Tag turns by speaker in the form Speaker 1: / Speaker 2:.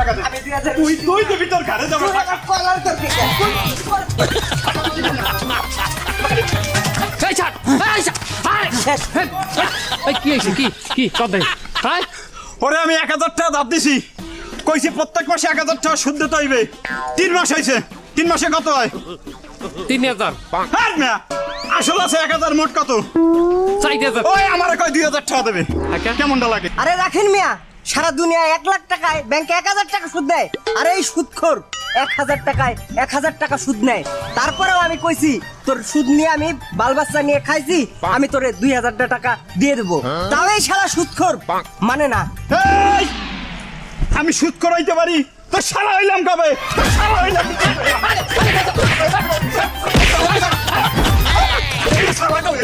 Speaker 1: টাকা দে।
Speaker 2: আমি 2000
Speaker 1: তুই দিবি তোর ঘরে যাবো টাকা।
Speaker 2: কলার তোর কি
Speaker 3: এই ছাড় এই ছাড় এই কি হয়েছে কি কত হ্যাঁ
Speaker 1: ওরে আমি 1000 টাকা দাব দিছি, কইছি প্রত্যেক মাসে 1000 টাকা সুদ দিতে হইবে। 3 মাস হয়েছে, 3 মাসে কত হয়?
Speaker 3: 3000
Speaker 1: হ্যাঁ না, আসল আছে 1000, মোট কত?
Speaker 3: 4000
Speaker 1: ওই আমারে কয় 2000 টাকা দেবে।
Speaker 3: আচ্ছা।
Speaker 1: কেমনটা লাগে?
Speaker 2: আরে রাখেন মিয়া, সারা দুনিয়ায় 1 লাখ টাকায় ব্যাংকে 1000 টাকা সুদ দেয়, আর এই সুদখোর 1000 টাকায় 1000 টাকা সুদ নেয়। তারপরেও আমি কইছি তোর সুদ নিয়ে আমি বাল বাচ্চা নিয়ে খাইছি, আমি তোরে 2000 টাকা দিয়ে দেবো। তাও এই শালা সুদখোর মানে না।
Speaker 1: এই আমি সুদ করাইতে পারি তো সারা হইলাম কবে? তো সারা হইলাম সারা কবে?